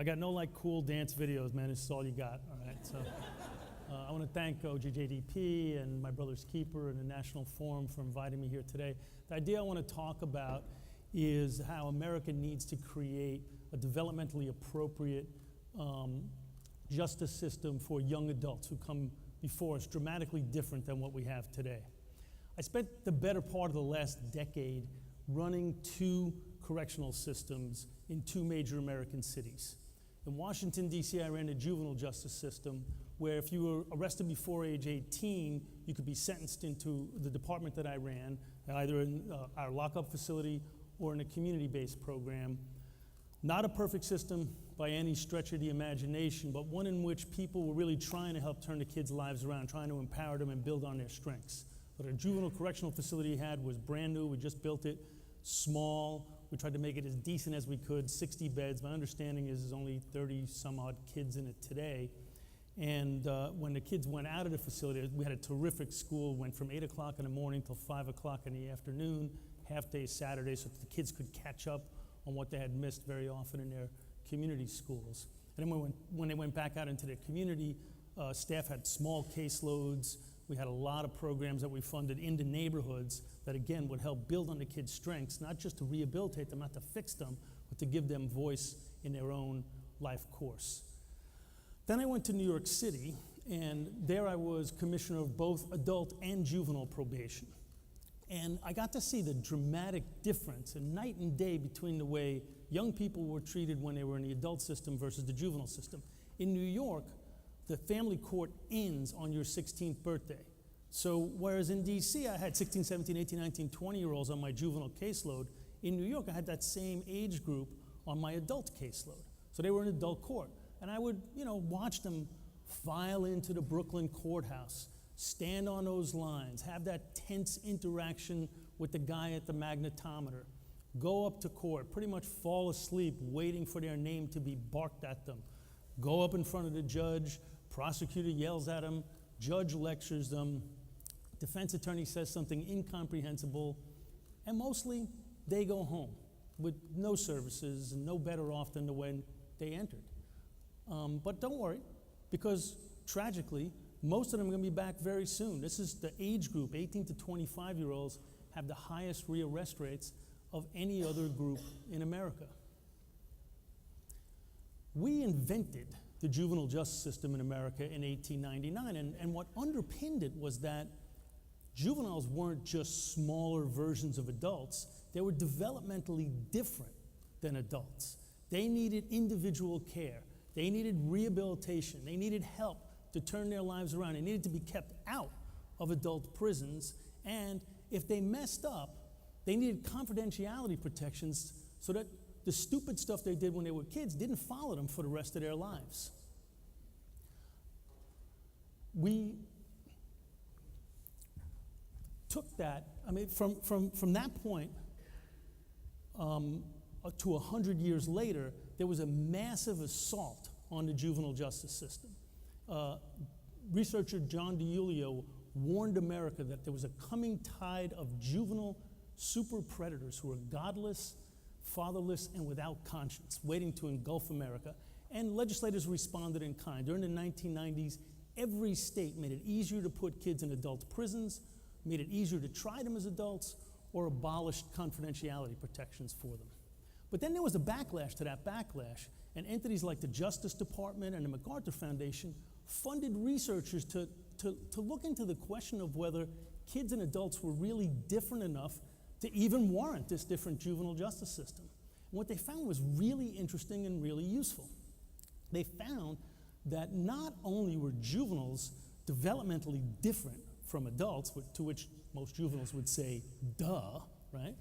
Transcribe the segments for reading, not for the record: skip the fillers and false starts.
I got no like cool dance videos, man. This is all you got, all right? So I want to thank OGJDP and my brother's keeper and the National Forum for inviting me here today. The idea I want to talk about is how America needs to create a developmentally appropriate justice system for young adults who come before us, dramatically different than what we have today. I spent the better part of the last decade running 2 correctional systems in 2 major American cities. In Washington, D.C., I ran a juvenile justice system where if you were arrested before age 18, you could be sentenced into the department that I ran, either in our lockup facility or in a community-based program. Not a perfect system by any stretch of the imagination, but one in which people were really trying to help turn the kids' lives around, trying to empower them and build on their strengths. What our juvenile correctional facility had was brand new. We just built it, small. We tried to make it as decent as we could, 60 beds. My understanding is there's only 30 some odd kids in it today. And when the kids went out of the facility, we had a terrific school, went from 8 o'clock in the morning till 5 o'clock in the afternoon, half day Saturday, so that the kids could catch up on what they had missed very often in their community schools. And then when they went back out into their community, staff had small caseloads. We had a lot of programs that we funded in the neighborhoods that, again, would help build on the kids' strengths, not just to rehabilitate them, not to fix them, but to give them voice in their own life course. Then I went to New York City, and there I was commissioner of both adult and juvenile probation. And I got to see the dramatic difference, and night and day, between the way young people were treated when they were in the adult system versus the juvenile system. In New York, the family court ends on your 16th birthday. So whereas in DC, I had 16, 17, 18, 19, 20-year-olds on my juvenile caseload, in New York, I had that same age group on my adult caseload. So they were in adult court. And I would, watch them file into the Brooklyn courthouse, stand on those lines, have that tense interaction with the guy at the magnetometer, go up to court, pretty much fall asleep waiting for their name to be barked at them, go up in front of the judge, prosecutor yells at them, judge lectures them, defense attorney says something incomprehensible, and mostly they go home with no services and no better off than the when they entered. But don't worry, because tragically, most of them are going to be back very soon. This is the age group, 18 to 25-year-olds, have the highest rearrest rates of any other group in America. We invented the juvenile justice system in America in 1899, and what underpinned it was that juveniles weren't just smaller versions of adults, they were developmentally different than adults. They needed individual care. They needed rehabilitation. They needed help to turn their lives around. They needed to be kept out of adult prisons. And if they messed up, they needed confidentiality protections so that the stupid stuff they did when they were kids didn't follow them for the rest of their lives. We took that, from that point to 100 years later, there was a massive assault on the juvenile justice system. Researcher John DiIulio warned America that there was a coming tide of juvenile super predators who were godless, fatherless, and without conscience, waiting to engulf America. And legislators responded in kind. During the 1990s, every state made it easier to put kids in adult prisons, made it easier to try them as adults, or abolished confidentiality protections for them. But then there was a backlash to that backlash, and entities like the Justice Department and the MacArthur Foundation funded researchers to look into the question of whether kids and adults were really different enough to even warrant this different juvenile justice system. And what they found was really interesting and really useful. They found that not only were juveniles developmentally different from adults, to which most juveniles would say, duh, right?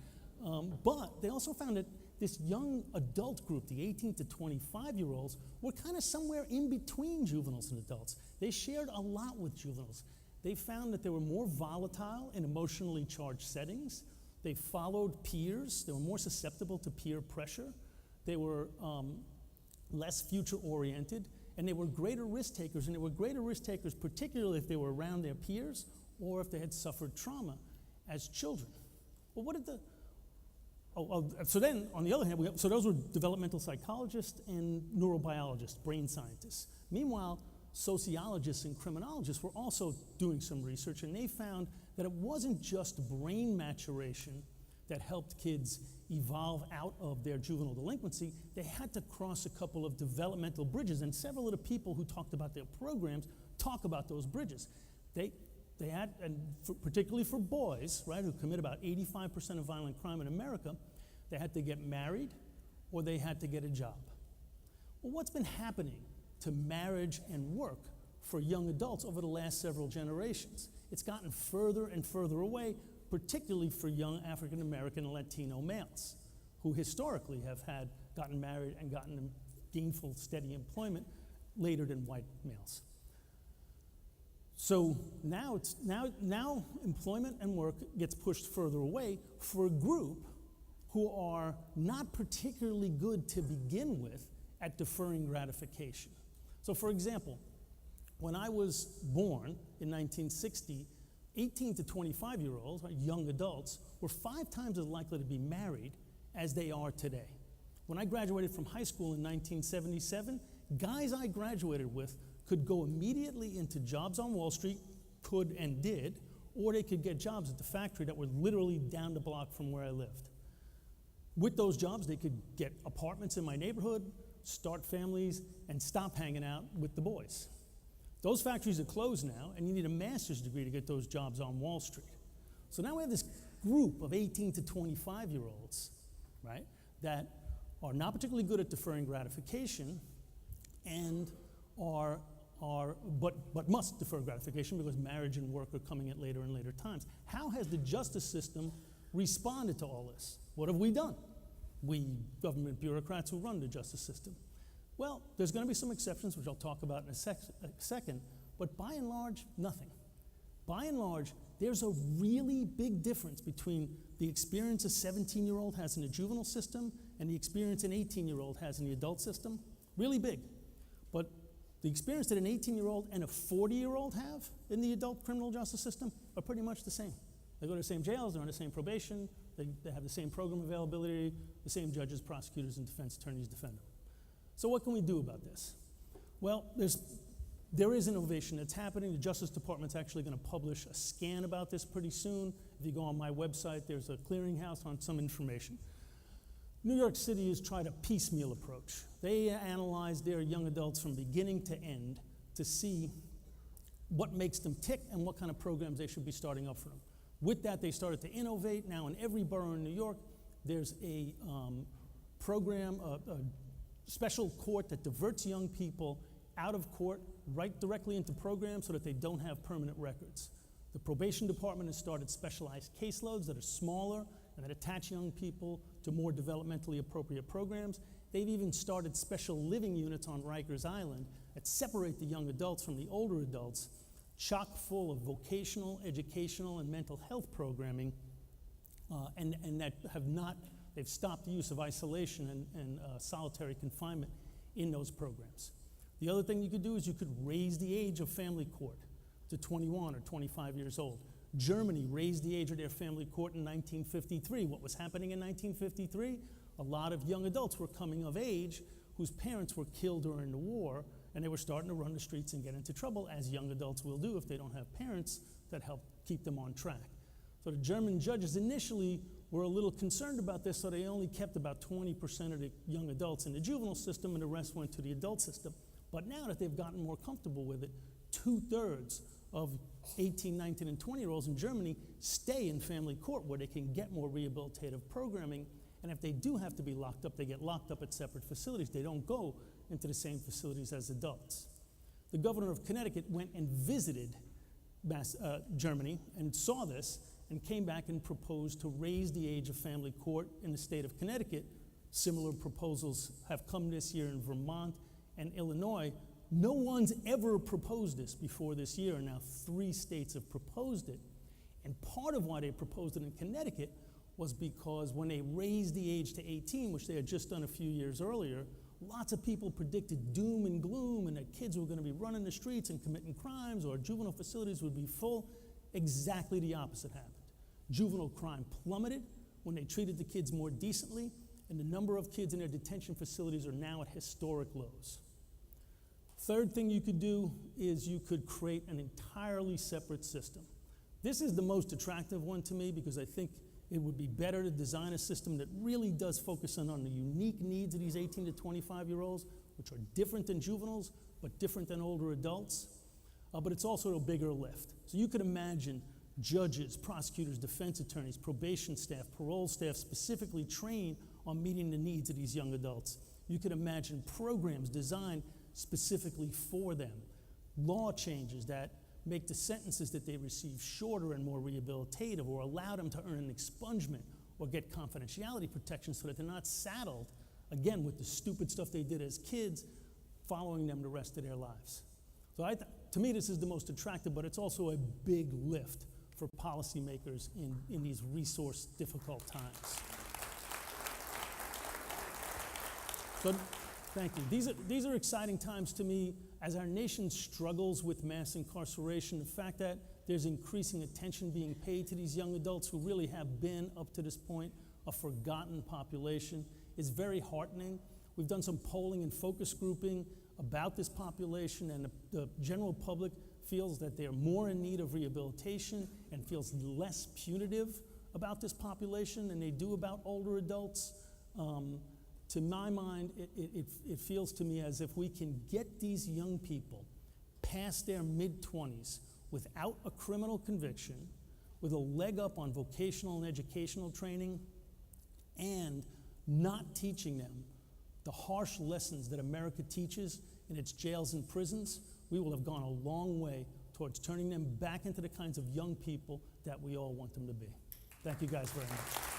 But they also found that this young adult group, the 18 to 25-year-olds, were kind of somewhere in between juveniles and adults. They shared a lot with juveniles. They found that they were more volatile in emotionally charged settings. They followed peers. They were more susceptible to peer pressure. They were less future-oriented, and they were greater risk takers. And they were greater risk takers particularly if they were around their peers or if they had suffered trauma as children. Well, So then, on the other hand, so those were developmental psychologists and neurobiologists, brain scientists. Meanwhile, sociologists and criminologists were also doing some research, and they found that it wasn't just brain maturation that helped kids evolve out of their juvenile delinquency. They had to cross a couple of developmental bridges, and several of the people who talked about their programs talk about those bridges. They had, and particularly for boys, right, who commit about 85% of violent crime in America, they had to get married or they had to get a job. Well, what's been happening to marriage and work for young adults over the last several generations? It's gotten further and further away, particularly for young African American and Latino males, who historically have gotten married and gotten gainful, steady employment later than white males. So now employment and work gets pushed further away for a group who are not particularly good to begin with at deferring gratification. So for example, when I was born in 1960, 18 to 25-year-olds, right, young adults, were 5 times as likely to be married as they are today. When I graduated from high school in 1977, guys I graduated with could go immediately into jobs on Wall Street, could and did, or they could get jobs at the factory that were literally down the block from where I lived. With those jobs, they could get apartments in my neighborhood, start families, and stop hanging out with the boys. Those factories are closed now, and you need a master's degree to get those jobs on Wall Street. So now we have this group of 18 to 25-year-olds, right, that are not particularly good at deferring gratification and but must defer gratification because marriage and work are coming at later and later times. How has the justice system responded to all this? What have we done? We government bureaucrats who run the justice system. Well, there's going to be some exceptions, which I'll talk about in a second, but by and large, nothing. By and large, there's a really big difference between the experience a 17-year-old has in the juvenile system and the experience an 18-year-old has in the adult system. Really big. But the experience that an 18-year-old and a 40-year-old have in the adult criminal justice system are pretty much the same. They go to the same jails, they're on the same probation, they have the same program availability, the same judges, prosecutors, and defense attorneys defend them. So what can we do about this? Well, there is innovation that's happening. The Justice Department's actually going to publish a scan about this pretty soon. If you go on my website, there's a clearinghouse on some information. New York City has tried a piecemeal approach. They analyze their young adults from beginning to end to see what makes them tick and what kind of programs they should be starting up for them. With that, they started to innovate. Now in every borough in New York, there's a program, a special court that diverts young people out of court right directly into programs so that they don't have permanent records. The probation department has started specialized caseloads that are smaller and that attach young people to more developmentally appropriate programs. They've even started special living units on Rikers Island that separate the young adults from the older adults, chock full of vocational, educational, and mental health programming, and that they've stopped the use of isolation and solitary confinement in those programs. The other thing you could do is you could raise the age of family court to 21 or 25 years old. Germany raised the age of their family court in 1953. What was happening in 1953? A lot of young adults were coming of age whose parents were killed during the war, and they were starting to run the streets and get into trouble, as young adults will do if they don't have parents that help keep them on track. So the German judges initially were a little concerned about this, so they only kept about 20% of the young adults in the juvenile system, and the rest went to the adult system. But now that they've gotten more comfortable with it, 2/3 of 18, 19, and 20-year-olds in Germany stay in family court where they can get more rehabilitative programming, and if they do have to be locked up, they get locked up at separate facilities. They don't go into the same facilities as adults. The governor of Connecticut went and visited Germany and saw this and came back and proposed to raise the age of family court in the state of Connecticut. Similar proposals have come this year in Vermont and Illinois. No one's ever proposed this before this year, and now 3 states have proposed it. And part of why they proposed it in Connecticut was because when they raised the age to 18, which they had just done a few years earlier, lots of people predicted doom and gloom and that kids were going to be running the streets and committing crimes or juvenile facilities would be full. Exactly the opposite happened. Juvenile crime plummeted when they treated the kids more decently, and the number of kids in their detention facilities are now at historic lows. Third thing you could do is you could create an entirely separate system. This is the most attractive one to me because I think it would be better to design a system that really does focus on the unique needs of these 18 to 25-year-olds, which are different than juveniles, but different than older adults. But it's also a bigger lift. So you could imagine judges, prosecutors, defense attorneys, probation staff, parole staff specifically trained on meeting the needs of these young adults. You could imagine programs designed specifically for them, law changes that make the sentences that they receive shorter and more rehabilitative, or allow them to earn an expungement or get confidentiality protection so that they're not saddled, again, with the stupid stuff they did as kids, following them the rest of their lives. So to me, this is the most attractive, but it's also a big lift for policymakers in these resource difficult times. So thank you. These are exciting times to me as our nation struggles with mass incarceration. The fact that there's increasing attention being paid to these young adults who really have been, up to this point, a forgotten population is very heartening. We've done some polling and focus grouping about this population, and the general public feels that they're more in need of rehabilitation and feels less punitive about this population than they do about older adults. To my mind, it feels to me as if we can get these young people past their mid-20s without a criminal conviction, with a leg up on vocational and educational training, and not teaching them the harsh lessons that America teaches in its jails and prisons, we will have gone a long way towards turning them back into the kinds of young people that we all want them to be. Thank you guys very much.